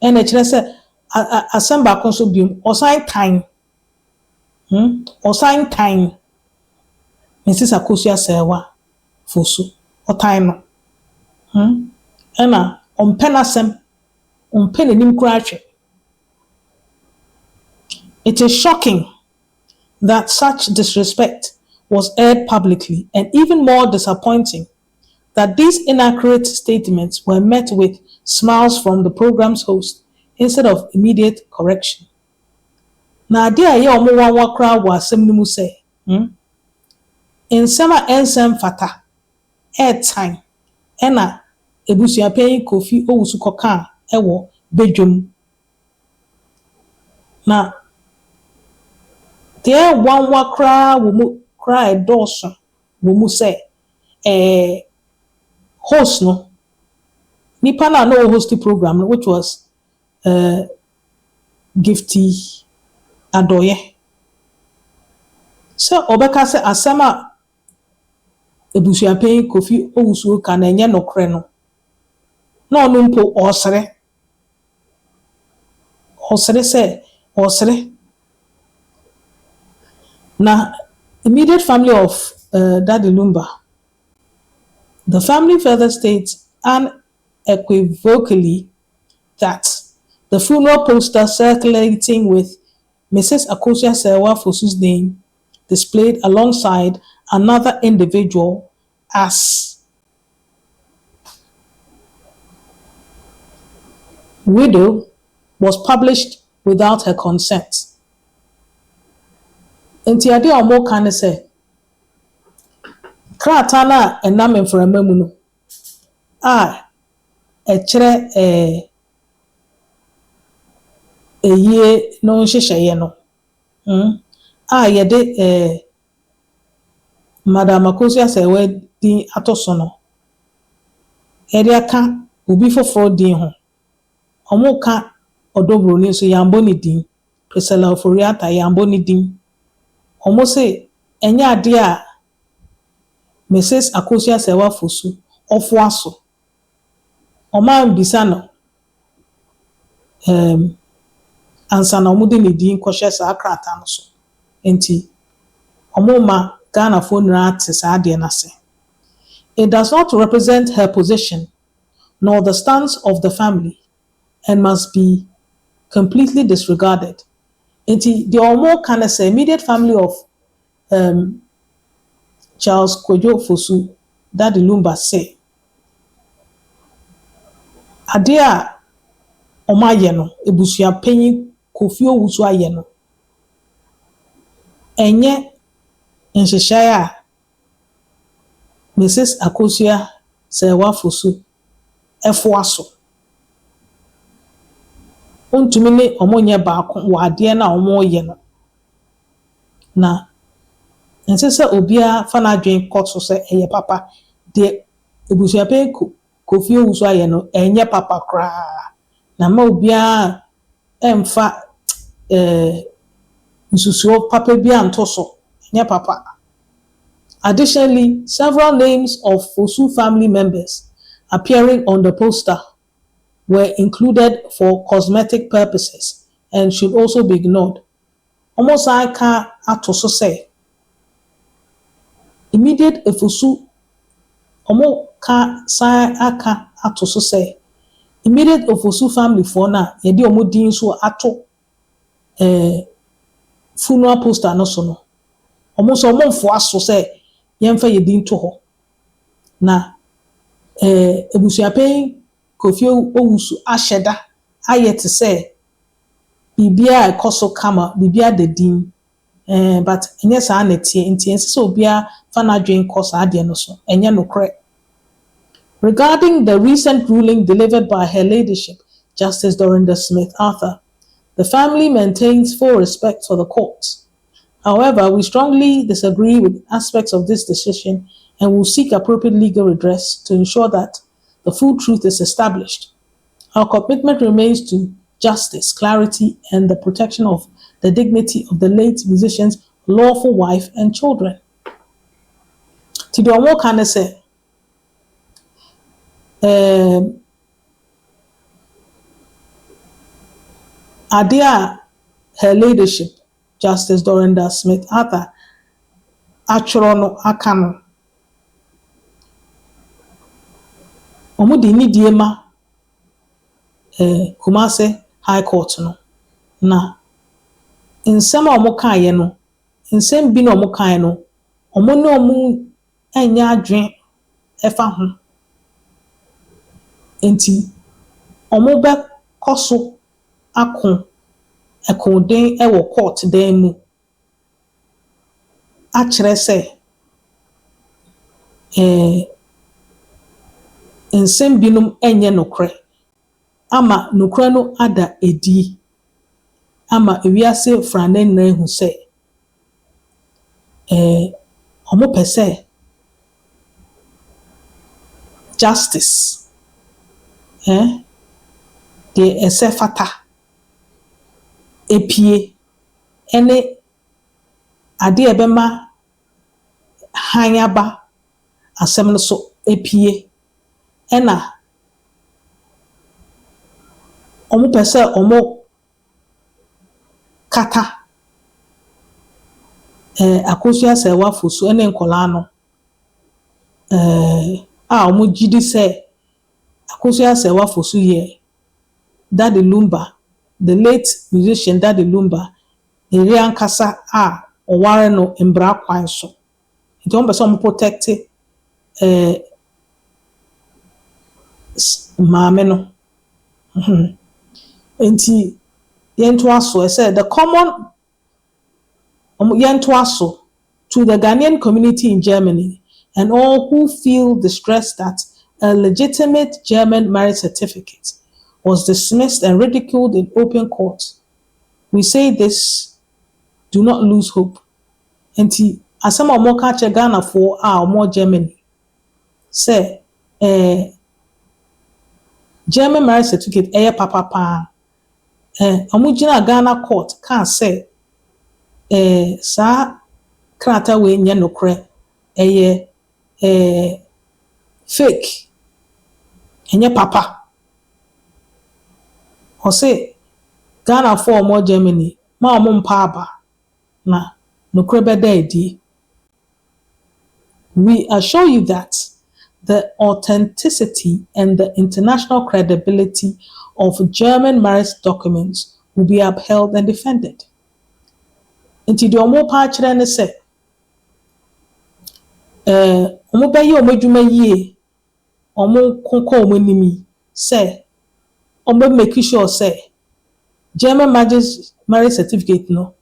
and I kire say asamba konso biom osan time osan time Mrs. Akosua Serwaa Fosuh otan no ena ompenasem ompenenim kra. It is shocking that such disrespect was aired publicly, and even more disappointing that these inaccurate statements were met with smiles from the program's host instead of immediate correction. Na ade aye omo wanwa kra wa asem ni mu say ensema ensem fata airtime ena Obusuapanin Kofi Owusu koka ewo bedwom na there wanwa kra wo mu kra edoso wo mu say host no nipa na no host program which was Gifty Adoye so obeka say asema Obusuapanin Kofi Owusu ka na enye nokre no na onu mpo osere say na immediate family of Daddy Lumba. The family further states unequivocally that the funeral poster circulating with Mrs. Akosua Serwaa Fosuh's name displayed alongside another individual as widow was published without her consent. Enti ade omo kan say krata na enam mframa mu no e kire eye no nhyehyeye no yede Madam Akosua Serwaa din atoso no ere aka obi foforo din ho omo ka Odo Broni so yambo ni din Priscilla Ofori ata yambo ni din omo say enya ade a Mrs. Akosua Serwaa Fosuh ofo aso oma mbisa no ansa na omo de ni din kohye sa akrata no so enti omo ma Ghana phone rat is ase. It does not represent her position nor the stance of the family and must be completely disregarded. Nti the omo kind say immediate family of Charles Kojo Fosuh, Daddy Lumba say, ade a omo aye no Abusuapanin Kofi Owusu aye no enye nhyehyɛe a Mrs. Akosua Serwaa Fosuh efo aso. Ontumi ne omo nye baako wɔ ade na omo ye no. Na nse sɛ obia fa na adwen kɔto sɛ ɛyɛ papa de Abusuapanin Kofi Owusu aye no enye papa kraa. Na ma obia emfa nsusuo papa bi anto so enye papa. Additionally, several names of Fosuh family members appearing on the poster were included for cosmetic purposes and should also be ignored. Almost aka ato so say immediate Fosuh omo ka sai aka ato so say immediate Fosuh family for na yedi omo din so ato funeral poster no so no omo so omo mfo aso say yemfa yedi to ho na Abusuapanin Kofi Owusu ahyeda ayete say bibia ekoso kama bibia de din but enye sa na tie ntie ense so obia fa na dwen kosa ade no so enye nokre. Regarding the recent ruling delivered by Her Ladyship Justice Dorinda Smith Arthur, the family maintains full respect for the court. However, we strongly disagree with aspects of this decision and will seek appropriate legal redress to ensure that the full truth is established. Our commitment remains to justice, clarity, and the protection of the dignity of the late musician's lawful wife and children. Today, what can I say? Adia, Her Ladyship Justice Dorinda Smith Arthur Achorono Akano Omudi ni diema Kumasi High Court no na nsɛm a ɔmo kaeɛ no nsɛm bi na ɔmo kaeɛ no ɔmo ne ɔmo anya adwen ɛfa ho enti ɔmo bɛ kɔso ako ɛkoden ɛwɔ court dan mu akyerɛ sɛ nsɛm binom ɛnyɛ nokre ama nokre no ada edi ama ewiase frane na ehu sɛ ɔmo pɛ sɛ justice de ɛsɛ fata epie ene ade ɛbɛma hanyaba asɛm no so epie ɛna ɔmo pɛ sɛ ɔmo kata Akosua Serwaa Fosuh ene nkola no a ɔmo gidi sɛ Akosua Serwaa Fosuh ye Daddy Lumba, the late musician Daddy Lumba, eri ankasa a ɔware no mbra kwan so nti ɔmo pɛ sɛ ɔmo protect maame no enti yento aso say the common yento aso to the Ghanaian community in Germany and all who feel distressed that a legitimate German marriage certificate was dismissed and ridiculed in open court. We say this, do not lose hope. Enti asama omo ka che Ghana for omo Germany say German marriage certificate papa pa omo gina Ghana court can say sa krata we nye nokre fake enye papa o say Ghana for omo Germany ma omo mpa aba na nokre beda edi. We assure you that the authenticity and the international credibility of German marriage documents will be upheld and defended. Nti the omo pa kyerɛ ne sɛ omo bɛyɛ omo adwuma yie omo kokɔ omo nimi sɛ omo make sure sɛ German marriage certificate no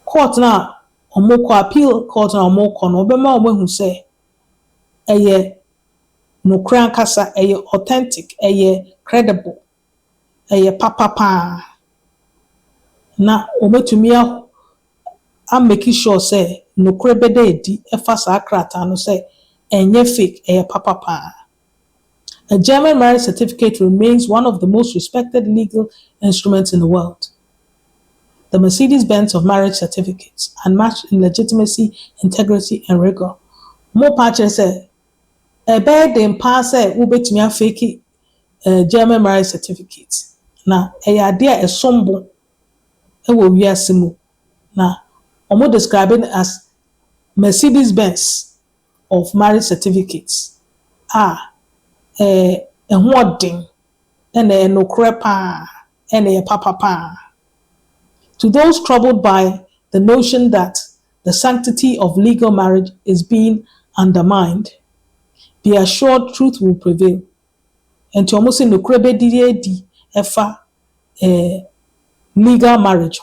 court na omo kɔ appeal court na omo kɔ no obɛma omo hu sɛ ɛyɛ no kasa ɛyɛ authentic ɛyɛ credible ɛyɛ papa na ometumi a make sure say no bɛda edi ɛfa saa krata no say ɛnyɛ fake ɛyɛ papa. A German marriage certificate remains one of the most respected legal instruments in the world. The Mercedes-Benz of marriage certificates, unmatched in legitimacy, integrity, and rigor. More patches say a bad then pass ubetumi fake German marriage certificate. Na idea is sombo ewo wiase mu. Na omo describe it as Mercedes-Benz of marriage certificates. Ɛho ɔden ɛna ɛnokorɛ paa ɛna ɛyɛ papa. To those troubled by the notion that the sanctity of legal marriage is being undermined, be assured truth will prevail. And to almost in the krebe di efa legal marriage.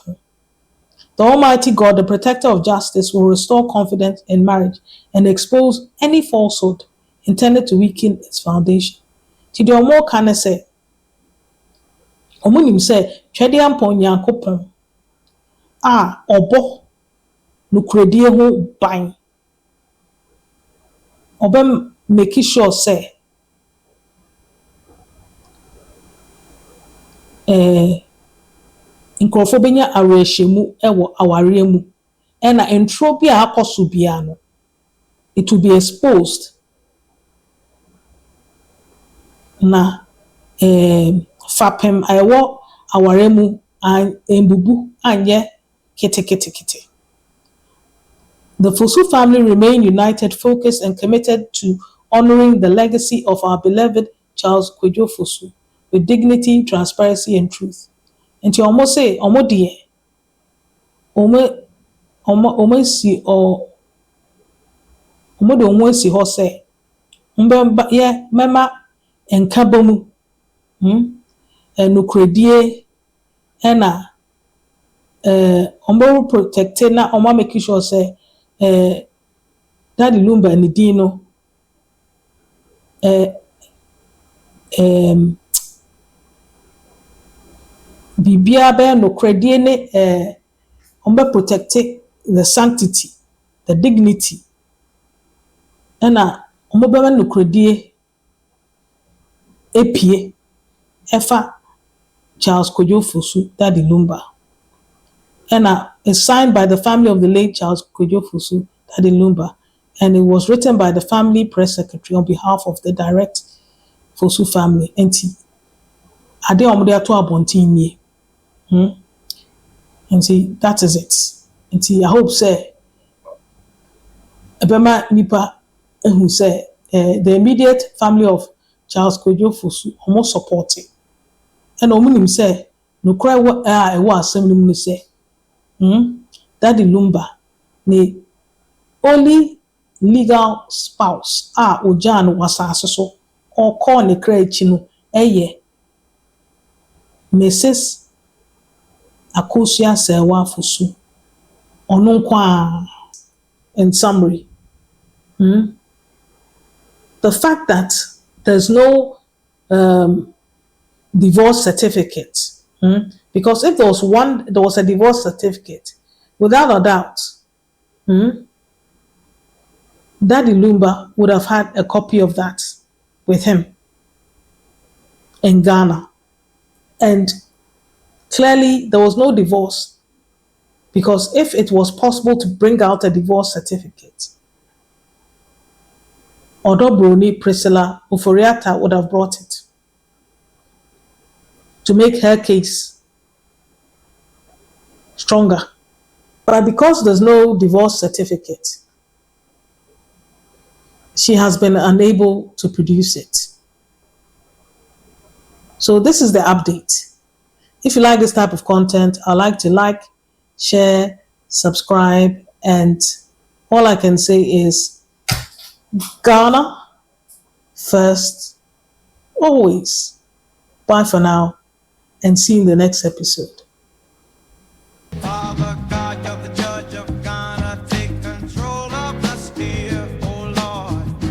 The Almighty God, the protector of justice, will restore confidence in marriage and expose any falsehood intended to weaken its foundation. Tidi omo kana say omo nim say twede ampon Nyankopɔn ɔbɔ nokredie ho ban ɔbɛ make sure say nkrɔfo benya awerɛhyɛmu ɛwɔ awareɛ mu ɛna ntro bi a akɔso bia no it will be exposed na fapem ɛwɔ awareɛ mu embubu anyɛ kete. The Fosuh family remain united, focused, and committed to honoring the legacy of our beloved Charles Kwadwo Fosuh with dignity, transparency, and truth. And you almost say, omo deɛ, omo si hɔ sɛ, mema nkaba mu, nokredie, ɛna omo protect na omo make sure say Daddy Lumba ni din no bibia be no credit ne omo protect the sanctity, the dignity, na omo be no credit epie efa Charles Kwadwo Fosuh Daddy Lumba. And it's signed by the family of the late Charles Kwadwo Fosuh Daddy Lumba, and it was written by the family press secretary on behalf of the direct Fosuh family. Enti ade omode ato abontin nie. Enti that is it. Enti I hope say ebema nipa ehu say the immediate family of Charles Kwadwo Fosuh almost supporting. And omunim say no cry ewo asem no mu say Daddy Lumba the only legal spouse ojan wasase so or call ne kra echi no Mrs. Akosua Serwaa Fosuh ono nkwa. In summary, the fact that there's no divorce certificate, because if there was a divorce certificate, without a doubt, Daddy Lumba would have had a copy of that with him in Ghana. And clearly there was no divorce, because if it was possible to bring out a divorce certificate, Odo Broni, Priscilla, Ofori would have brought it to make her case stronger. But because there's no divorce certificate, she has been unable to produce it. So this is the update. If you like this type of content, I'd like to like, share, subscribe, and all I can say is Ghana first, always. Bye for now, and see you in the next episode.